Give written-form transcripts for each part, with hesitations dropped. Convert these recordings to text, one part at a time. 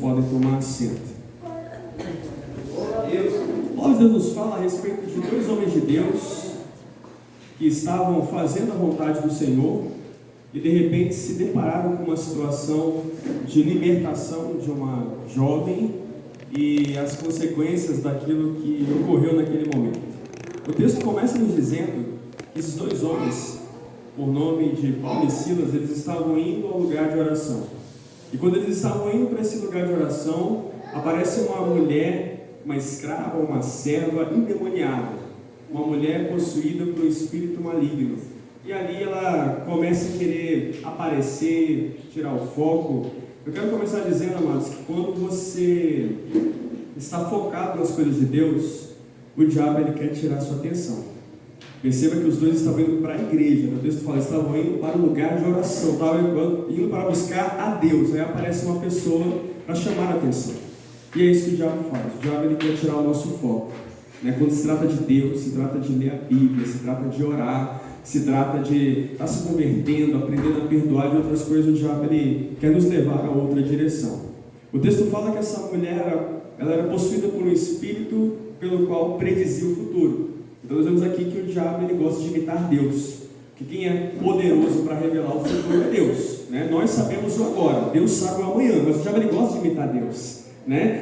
Podem tomar assento. A palavra de Deus nos fala a respeito de dois homens de Deus que estavam fazendo a vontade do Senhor e de repente se depararam com uma situação de libertação de uma jovem e as consequências daquilo que ocorreu naquele momento. O texto começa nos dizendo que esses dois homens, por nome de Paulo e Silas, eles estavam indo ao lugar de oração. E quando eles estavam indo para esse lugar de oração, aparece uma mulher, uma escrava, uma serva endemoniada, uma mulher possuída por um espírito maligno. E ali ela começa a querer aparecer, tirar o foco. Eu quero começar dizendo, amados, que quando você está focado nas coisas de Deus, o diabo ele quer tirar a sua atenção. Perceba que os dois estavam indo para a igreja. O texto fala, estavam indo para o lugar de oração, estavam indo para buscar a Deus. Aí aparece uma pessoa para chamar a atenção. E é isso que o diabo faz. O diabo ele quer tirar o nosso foco. Quando se trata de Deus, se trata de ler a Bíblia, se trata de orar, se trata de estar se convertendo, aprendendo a perdoar e outras coisas, o diabo ele quer nos levar a outra direção. O texto fala que essa mulher ela era possuída por um espírito pelo qual predizia o futuro. Então nós vemos aqui que o diabo ele gosta de imitar Deus, que quem é poderoso para revelar o futuro é Deus, Nós sabemos o agora, Deus sabe o amanhã, mas o diabo ele gosta de imitar Deus,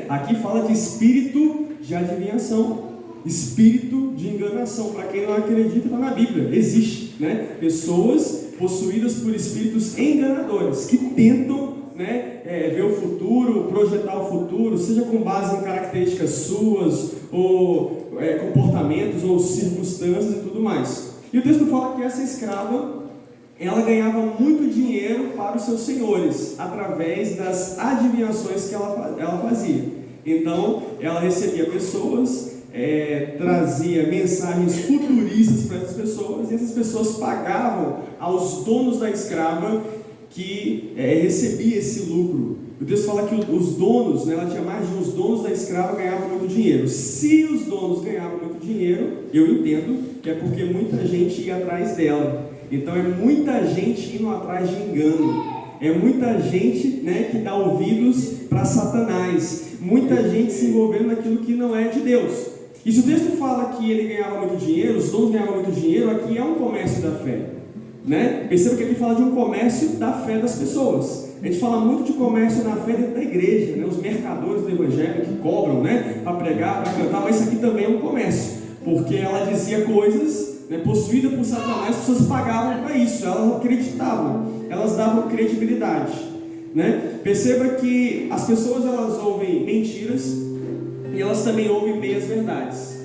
Aqui fala de espírito de adivinhação, espírito de enganação. Para quem não acredita, está na Bíblia, existe, Pessoas possuídas por espíritos enganadores, que tentam ver o futuro, projetar o futuro, seja com base em características suas, ou comportamentos, ou circunstâncias e tudo mais. E o texto fala que essa escrava, ela ganhava muito dinheiro para os seus senhores, através das adivinhações que ela fazia. Então, ela recebia pessoas, trazia mensagens futuristas para essas pessoas, e essas pessoas pagavam aos donos da escrava que recebia esse lucro. O texto fala que os donos, ela tinha mais de uns donos da escrava ganhavam muito dinheiro. Se os donos ganhavam muito dinheiro, eu entendo que é porque muita gente ia atrás dela. Então é muita gente indo atrás de engano. É muita gente que dá ouvidos para Satanás. Muita gente se envolvendo naquilo que não é de Deus. E se o texto fala que ele ganhava muito dinheiro, os donos ganhavam muito dinheiro, aqui é um comércio da fé. Perceba que aqui fala de um comércio da fé das pessoas. A gente fala muito de comércio na fé dentro da igreja, os mercadores do evangelho que cobram, para pregar, para cantar, mas isso aqui também é um comércio, porque ela dizia coisas, possuída por Satanás, as pessoas pagavam para isso, elas acreditavam, elas davam credibilidade, Perceba que as pessoas elas ouvem mentiras e elas também ouvem meias verdades.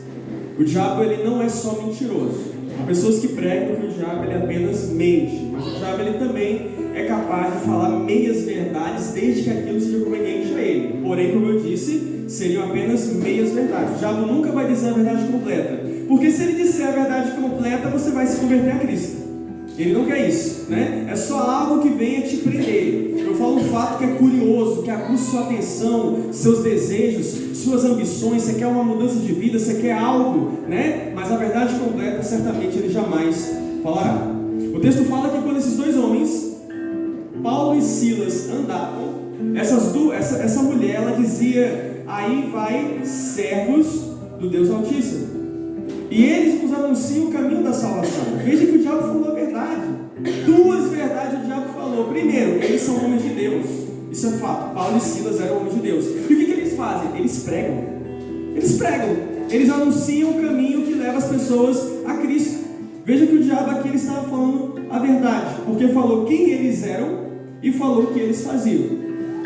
O diabo ele não é só mentiroso. Há pessoas que pregam que o diabo ele apenas mente, mas o diabo ele também é capaz de falar meias verdades, desde que aquilo seja conveniente a ele. Porém, como eu disse, seriam apenas meias verdades. O diabo nunca vai dizer a verdade completa, porque se ele disser a verdade completa, você vai se converter a Cristo. Ele não quer isso, É só algo que venha te prender. Eu falo um fato que é curioso, que aguça sua atenção, seus desejos, suas ambições. Você quer uma mudança de vida, você quer algo, Mas a verdade completa, certamente ele jamais falará. O texto fala que quando esses dois homens, Paulo e Silas, andavam, essa mulher, ela dizia, aí vai servos do Deus Altíssimo. E eles nos anunciam o caminho da salvação. Veja que o diabo falou a verdade. Duas verdades o diabo falou. Primeiro, eles são homens de Deus. Isso é fato. Paulo e Silas eram homens de Deus. E o que eles fazem? Eles pregam. Eles anunciam o caminho que leva as pessoas a Cristo. Veja que o diabo aqui ele estava falando a verdade, porque falou quem eles eram e falou o que eles faziam.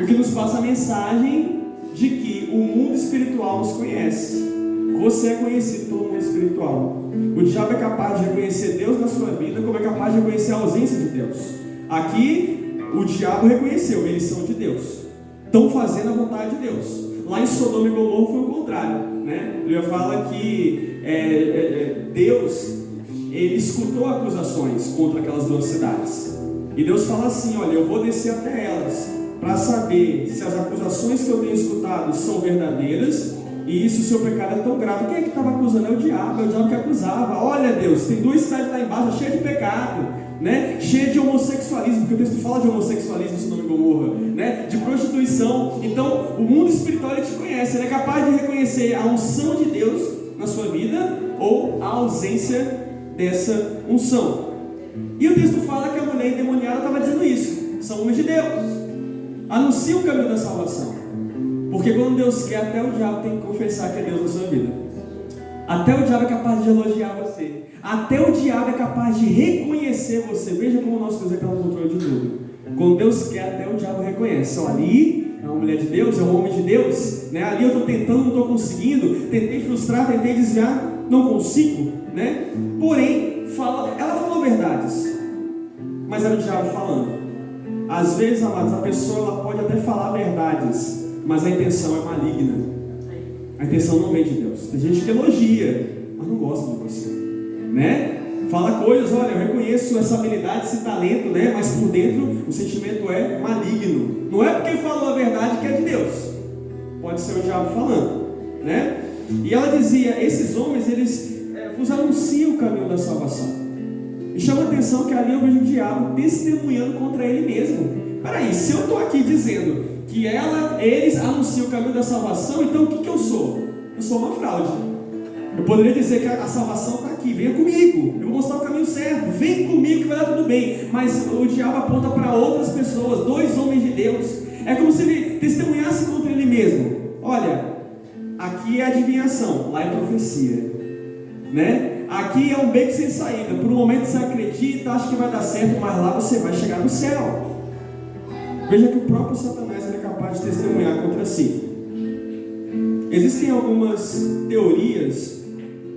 O que nos passa a mensagem de que o mundo espiritual nos conhece. Você é conhecido pelo mundo espiritual. O diabo é capaz de reconhecer Deus na sua vida, como é capaz de reconhecer a ausência de Deus. Aqui, o diabo reconheceu, eles são de Deus. Estão fazendo a vontade de Deus. Lá em Sodoma e Gomorra foi o contrário. A Bíblia fala que Deus, ele escutou acusações contra aquelas duas cidades. E Deus fala assim, olha, eu vou descer até elas, para saber se as acusações que eu tenho escutado são verdadeiras. E isso, o seu pecado é tão grave. Quem é que estava acusando? É o diabo que acusava. Olha Deus, tem duas cidades lá embaixo cheias de pecado, cheia de homossexualismo, porque o texto fala de homossexualismo em Sodoma e Gomorra, né, de prostituição. Então, o mundo espiritual ele te conhece, ele é capaz de reconhecer a unção de Deus na sua vida ou a ausência dessa unção. E o texto fala que a mulher endemoniada estava dizendo isso: são homens de Deus, anuncia o caminho da salvação. Porque quando Deus quer, até o diabo tem que confessar que é Deus na sua vida. Até o diabo é capaz de elogiar você. Até o diabo é capaz de reconhecer você. Veja como o nosso Deus está no controle de tudo. Quando Deus quer, até o diabo reconhece. Então, ali é uma mulher de Deus, é um homem de Deus, né? Ali eu estou tentando, não estou conseguindo. Tentei frustrar, tentei desviar, não consigo, né? Porém, ela falou verdades, mas era o diabo falando. Às vezes, amados, a pessoa ela pode até falar verdades, mas a intenção é maligna. A intenção não vem de Deus. Tem gente que elogia, mas não gosta de você, né? Fala coisas, olha, eu reconheço essa habilidade, esse talento, né? Mas por dentro o sentimento é maligno. Não é porque falou a verdade que é de Deus. Pode ser o diabo falando, né? E ela dizia, esses homens, eles vos anunciam o caminho da salvação. E chama a atenção que ali eu vejo o diabo testemunhando contra ele mesmo. Peraí, se eu estou aqui dizendo que eles anunciam o caminho da salvação, então o que eu sou? Eu sou uma fraude. Eu poderia dizer que a salvação está aqui, venha comigo, eu vou mostrar o caminho certo, vem comigo que vai dar tudo bem. Mas o diabo aponta para outras pessoas, dois homens de Deus. É como se ele testemunhasse contra ele mesmo. Olha, aqui é adivinhação, lá é profecia, né? Aqui é um beco sem saída. Por um momento você acredita, acha que vai dar certo, mas lá você vai chegar no céu. Veja que o próprio Satanás é capaz de testemunhar contra si. Existem algumas teorias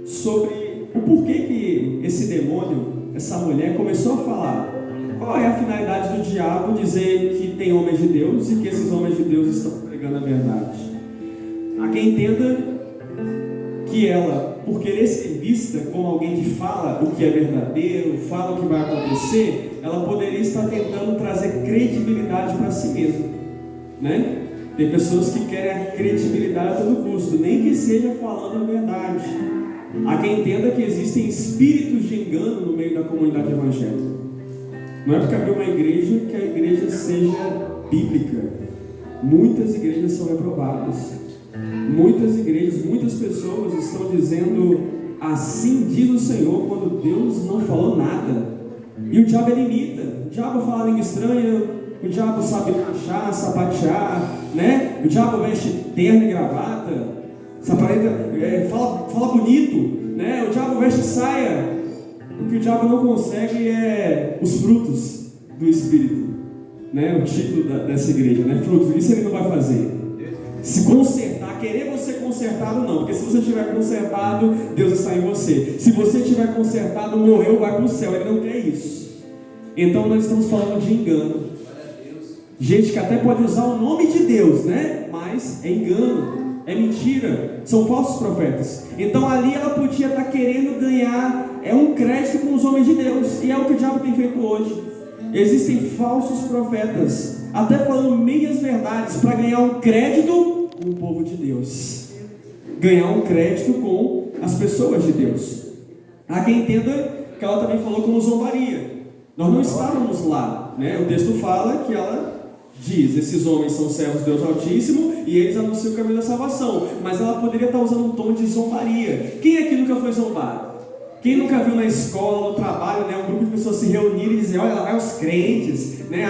sobre o porquê que esse demônio, essa mulher, começou a falar. Qual é a finalidade do diabo dizer que tem homens de Deus e que esses homens de Deus estão pregando a verdade? Há quem entenda que ela, por querer ser vista como alguém que fala o que é verdadeiro, fala o que vai acontecer, ela poderia estar tentando trazer credibilidade para si mesma, né? Tem pessoas que querem a credibilidade a todo custo, nem que seja falando a verdade. Há quem entenda que existem espíritos de engano no meio da comunidade evangélica. Não é porque abriu uma igreja que a igreja seja bíblica. Muitas igrejas são reprovadas. Muitas igrejas, muitas pessoas estão dizendo assim diz o Senhor, quando Deus não falou nada. E o diabo imita. O diabo fala língua estranha, o diabo sabe marchar, sapatear, né? O diabo veste terno e gravata, fala bonito, né? O diabo veste saia. O que o diabo não consegue é os frutos do Espírito, né? O título dessa igreja, né? Frutos, isso ele não vai fazer. Se consertar, querer você consertado não, porque se você estiver consertado, Deus está em você. Se você estiver consertado, morreu, vai para o céu. Ele não quer isso. Então nós estamos falando de engano. Gente que até pode usar o nome de Deus, né? Mas é engano, é mentira, são falsos profetas. Então ali ela podia estar querendo ganhar um crédito com os homens de Deus, e é o que o diabo tem feito hoje. Existem falsos profetas, até falando meias verdades, para ganhar um crédito com o povo de Deus, ganhar um crédito com as pessoas de Deus. Há quem entenda que ela também falou como zombaria. Nós não estávamos lá, né? O texto fala que ela diz, esses homens são servos de Deus Altíssimo e eles anunciam o caminho da salvação. Mas ela poderia estar usando um tom de zombaria. Quem aqui nunca foi zombado? Quem nunca viu na escola, no trabalho, né, um grupo de pessoas se reunirem e dizer, olha, lá vai os crentes, né,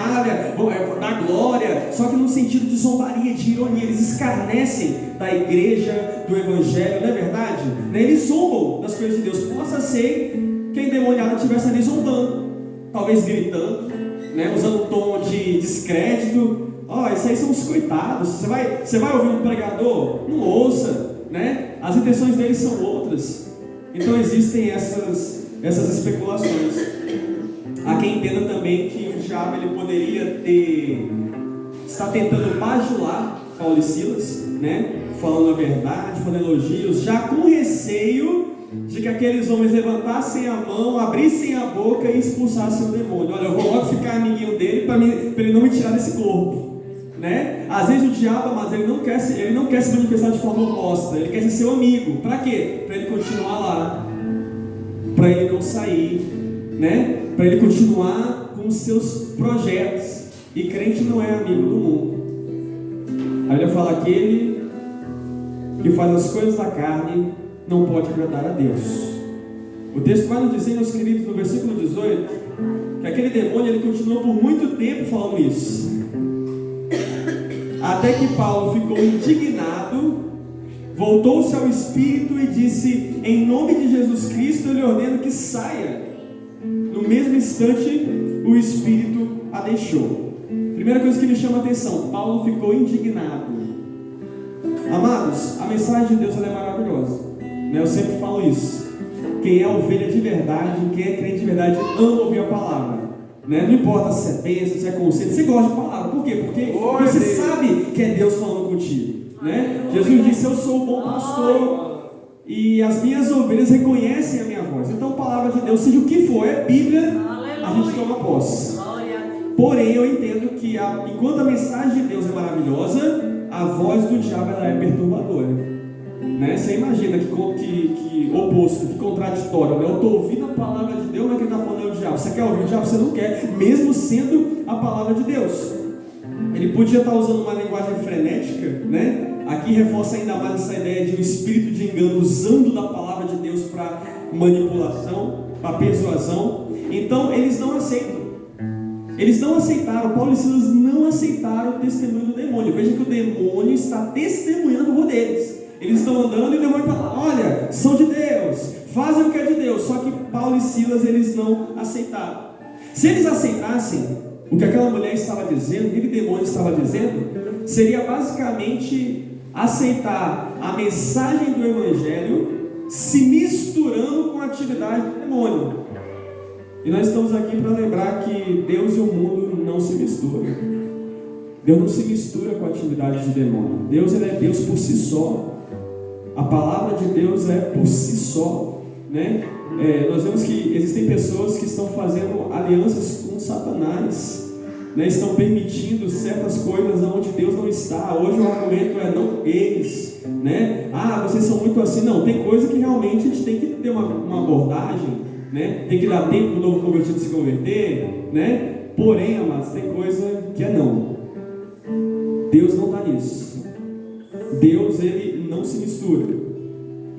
da glória, só que no sentido de zombaria, de ironia, eles escarnecem da igreja, do evangelho, não é verdade? Né, eles zombam das coisas de Deus. Possa ser que a endemoniada estivesse ali zombando, talvez gritando, né, usando um tom de descrédito. Isso aí são os coitados. Você vai ouvir um pregador? Não ouça, né? As intenções deles são outras. Então existem essas especulações. Há quem entenda também que o diabo ele poderia estar tentando bajular Paulo e Silas, né? Falando a verdade, falando elogios, já com receio de que aqueles homens levantassem a mão, abrissem a boca e expulsassem o demônio. Olha, eu vou logo ficar amiguinho dele para ele não me tirar desse corpo, né? Às vezes o diabo, mas ele não quer se manifestar de forma oposta, ele quer ser seu amigo. Para quê? Para ele continuar lá, para ele não sair, né? Para ele continuar com os seus projetos. E crente não é amigo do mundo. A Bíblia fala: aquele que faz as coisas da carne não pode agradar a Deus. O texto vai nos dizer, meus queridos, no versículo 18, que aquele demônio ele continuou por muito tempo falando isso, até que Paulo ficou indignado, voltou-se ao Espírito e disse: em nome de Jesus Cristo eu lhe ordeno que saia. No mesmo instante o Espírito a deixou. Primeira coisa que me chama a atenção: Paulo ficou indignado. Amados, a mensagem de Deus ela é maravilhosa, né? Eu sempre falo isso. Quem é ovelha de verdade, quem é crente de verdade, ama ouvir a palavra, né? Não importa se é bênção, se é conceito, você gosta de palavra. Por quê? Porque você sabe que é Deus falando contigo, né? Jesus disse: eu sou o bom pastor e as minhas ovelhas reconhecem a minha voz. Então, a palavra de Deus, seja o que for, é Bíblia, a gente toma posse. Porém, eu entendo que enquanto a mensagem de Deus é maravilhosa, a voz do diabo ela é perturbadora, né? Você imagina que oposto, que contraditório, né? Eu estou ouvindo a palavra de Deus, mas quem está falando é o diabo. Você quer ouvir o diabo? Você não quer, mesmo sendo a palavra de Deus. Ele podia estar usando uma linguagem frenética, né? Aqui reforça ainda mais essa ideia de um espírito de engano, usando da palavra de Deus para manipulação, para persuasão. Então, eles não aceitam. Eles não aceitaram, Paulo e Silas não aceitaram o testemunho do demônio. Veja que o demônio está testemunhando a favor deles. Eles estão andando e o demônio fala: olha, são de Deus, fazem o que é de Deus. Só que Paulo e Silas eles não aceitaram. Se eles aceitassem o que aquela mulher estava dizendo, o que aquele demônio estava dizendo, seria basicamente aceitar a mensagem do Evangelho se misturando com a atividade do demônio. E nós estamos aqui para lembrar que Deus e o mundo não se misturam. Deus não se mistura com a atividade de demônio. Deus ele é Deus por si só. A palavra de Deus é por si só, né? Nós vemos que existem pessoas que estão fazendo alianças com Satanás, né? Estão permitindo certas coisas onde Deus não está. Hoje o argumento é: não eles, né? Vocês são muito assim. Não, tem coisa que realmente a gente tem que ter uma abordagem, né? Tem que dar tempo para o novo convertido se converter, né? Porém, amados, tem coisa que é não. Deus não está nisso. Deus ele não se mistura.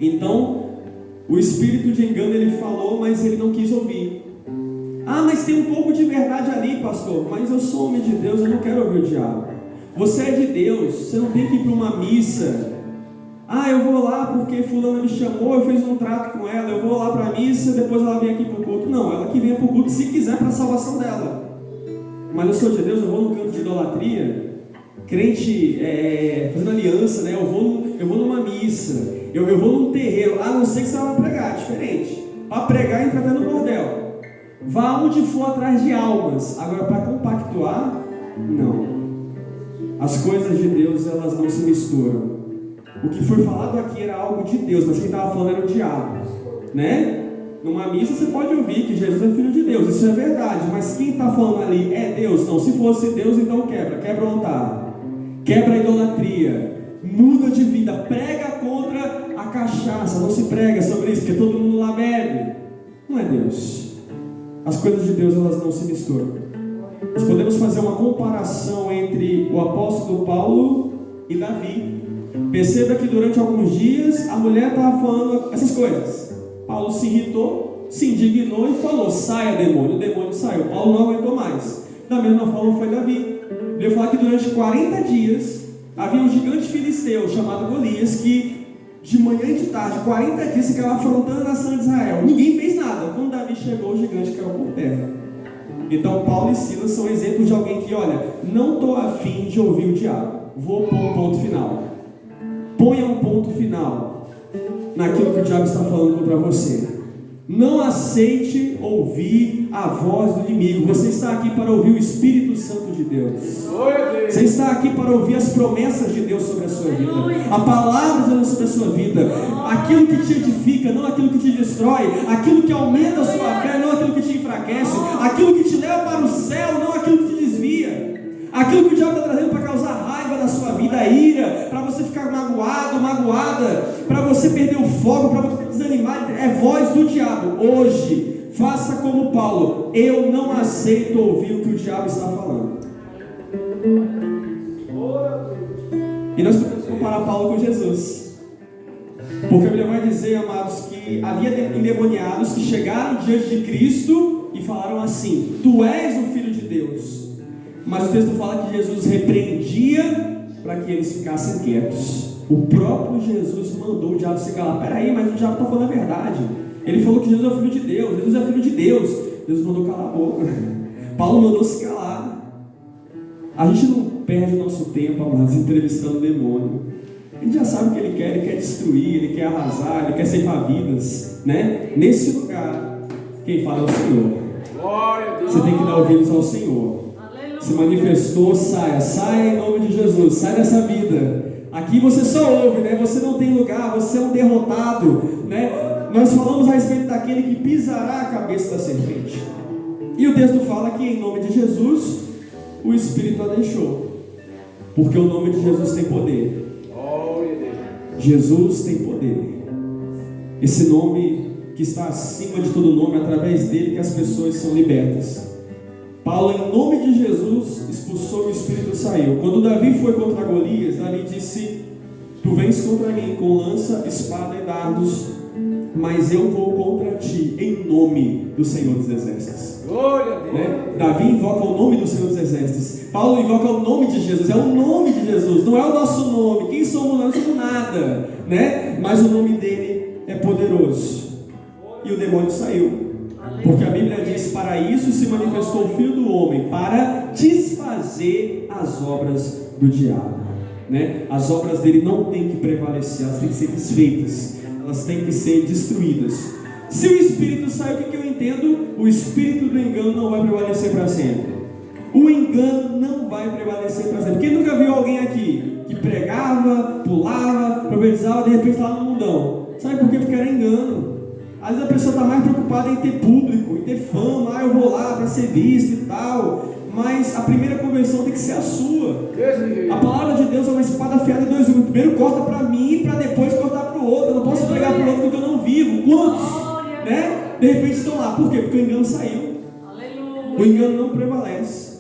Então, o espírito de engano ele falou, mas ele não quis ouvir. Mas tem um pouco de verdade ali, pastor. Mas eu sou homem de Deus, eu não quero ouvir o diabo. Você é de Deus, você não tem que ir para uma missa. Eu vou lá porque fulana me chamou, eu fiz um trato com ela, eu vou lá para a missa, depois ela vem aqui para o culto. Não, ela que venha para o culto se quiser, para a salvação dela. Mas eu sou de Deus, eu vou no canto de idolatria, crente fazendo aliança, né? Eu vou numa missa, eu vou num terreiro, a não ser que você vai pregar, diferente. Para pregar, entra até no bordel. Vá onde for atrás de almas. Agora, para compactuar, não. As coisas de Deus, elas não se misturam. O que foi falado aqui era algo de Deus, mas quem estava falando era o diabo, né? Numa missa você pode ouvir que Jesus é filho de Deus, isso é verdade, mas quem está falando ali é Deus? Não, se fosse Deus, então quebra o altar, quebra a idolatria, muda de vida, prega contra a cachaça. Não se prega sobre isso, porque todo mundo lá bebe. Não é Deus. As coisas de Deus, elas não se misturam. Nós podemos fazer uma comparação entre o apóstolo Paulo e Davi. Perceba que durante alguns dias a mulher estava falando essas coisas. Paulo se irritou, se indignou e falou: saia, demônio. O demônio saiu. Paulo não aguentou mais. Da mesma forma foi Davi. Ele falar que durante 40 dias havia um gigante filisteu chamado Golias, que de manhã e de tarde, 40 dias, ficava afrontando a nação de Israel. Ninguém fez nada. Quando Davi chegou, o gigante caiu por terra. Então Paulo e Silas são exemplos de alguém que, olha, não estou afim de ouvir o diabo, vou pôr um ponto final. Ponha um ponto final naquilo que o diabo está falando contra você. Não aceite ouvir a voz do inimigo. Você está aqui para ouvir o Espírito Santo de Deus. Você está aqui para ouvir as promessas de Deus sobre a sua vida, a palavra de Deus sobre a sua vida, aquilo que te edifica, não aquilo que te destrói, aquilo que aumenta a sua fé, não aquilo que te enfraquece, aquilo que te leva para o céu, não aquilo que te desvia, aquilo que o diabo está trazendo para causar raiva na sua vida, ira, para você ficar magoado, magoada, para você perder o foco, para você desanimar. É voz do diabo. Hoje, faça como Paulo: eu não aceito ouvir o que o diabo está falando. E nós podemos comparar Paulo com Jesus. Porque a Bíblia vai dizer, amados, que havia endemoniados que chegaram diante de Cristo e falaram assim: Tu és o Filho de Deus. Mas o texto fala que Jesus repreendia para que eles ficassem quietos. O próprio Jesus mandou o diabo se calar. Peraí, mas o diabo está falando a verdade. Ele falou que Jesus é o Filho de Deus. Jesus é Filho de Deus. Deus mandou calar a boca. Paulo mandou se calar. A gente não perde o nosso tempo, amados, entrevistando o demônio. Ele já sabe o que ele quer destruir, ele quer arrasar, ele quer ceifar vidas, né? Nesse lugar, quem fala é o Senhor. Você tem que dar ouvidos ao Senhor. Se manifestou, saia em nome de Jesus, sai dessa vida. Aqui você só ouve, né? Você não tem lugar, você é um derrotado, né? Nós falamos a respeito daquele que pisará a cabeça da serpente. E o texto fala que em nome de Jesus, o Espírito a deixou. Porque o nome de Jesus tem poder. Jesus tem poder. Esse nome que está acima de todo nome, através dele que as pessoas são libertas. Paulo, em nome de Jesus, expulsou o espírito e saiu. Quando Davi foi contra Golias, Davi disse: Tu vens contra mim com lança, espada e dardos, mas eu vou contra ti em nome do Senhor dos Exércitos. Né? Davi invoca o nome do Senhor dos Exércitos. Paulo invoca o nome de Jesus. É o nome de Jesus, não é o nosso nome. Quem somos nós? Não somos nada, né? Mas o nome dele é poderoso. E o demônio saiu. Porque a Bíblia diz: para isso se manifestou o Filho do Homem, para desfazer as obras do diabo, né? As obras dele não têm que prevalecer, elas têm que ser desfeitas, elas têm que ser destruídas. Se o Espírito sai, o que eu entendo? O espírito do engano não vai prevalecer para sempre. O engano não vai prevalecer para sempre. Quem nunca viu alguém aqui que pregava, pulava, profetizava, de repente estava no mundão? Sabe por quê? Porque era engano. Às vezes a pessoa está mais preocupada em ter público, em ter fama. Eu vou lá para ser visto e tal. Mas a primeira conversão tem que ser a sua. A palavra de Deus é uma espada afiada de dois gumes. Primeiro corta para mim, para depois cortar para o outro. Eu não posso pregar para o outro porque eu não vivo. Quantos? Né? De repente estão lá. Por quê? Porque o engano saiu. O engano não prevalece.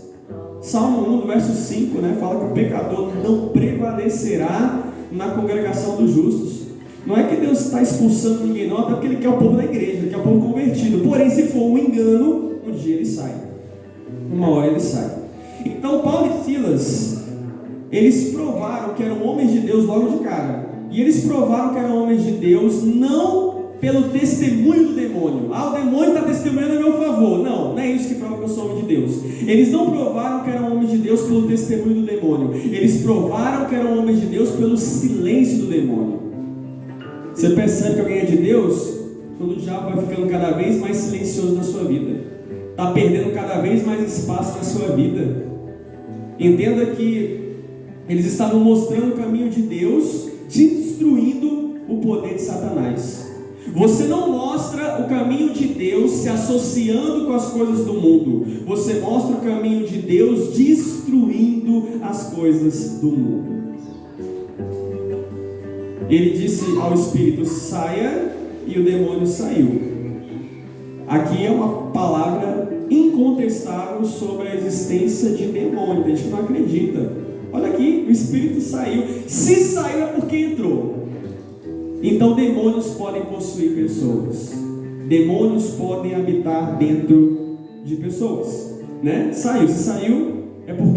Salmo 1, verso 5, né? Fala que o pecador não prevalecerá na congregação dos justos. Não é que Deus está expulsando ninguém, não, até porque Ele quer o povo da igreja, Ele quer o povo convertido. Porém, se for um engano, um dia ele sai. Uma hora ele sai. Então, Paulo e Silas, eles provaram que eram homens de Deus logo de cara. E eles provaram que eram homens de Deus não pelo testemunho do demônio. O demônio está testemunhando a meu favor. Não é isso que prova que eu sou homem de Deus. Eles não provaram que eram homens de Deus pelo testemunho do demônio. Eles provaram que eram homens de Deus pelo silêncio do demônio. Você percebe que alguém é de Deus quando o diabo vai ficando cada vez mais silencioso na sua vida. Está perdendo cada vez mais espaço na sua vida. Entenda que eles estavam mostrando o caminho de Deus, destruindo o poder de Satanás. Você não mostra o caminho de Deus se associando com as coisas do mundo. Você mostra o caminho de Deus destruindo as coisas do mundo. Ele disse ao espírito: saia, e o demônio saiu. Aqui é uma palavra incontestável sobre a existência de demônio. A gente não acredita. Olha aqui, o espírito saiu. Se saiu é porque entrou. Então demônios podem possuir pessoas. Demônios podem habitar dentro de pessoas, né? Saiu, se saiu é porque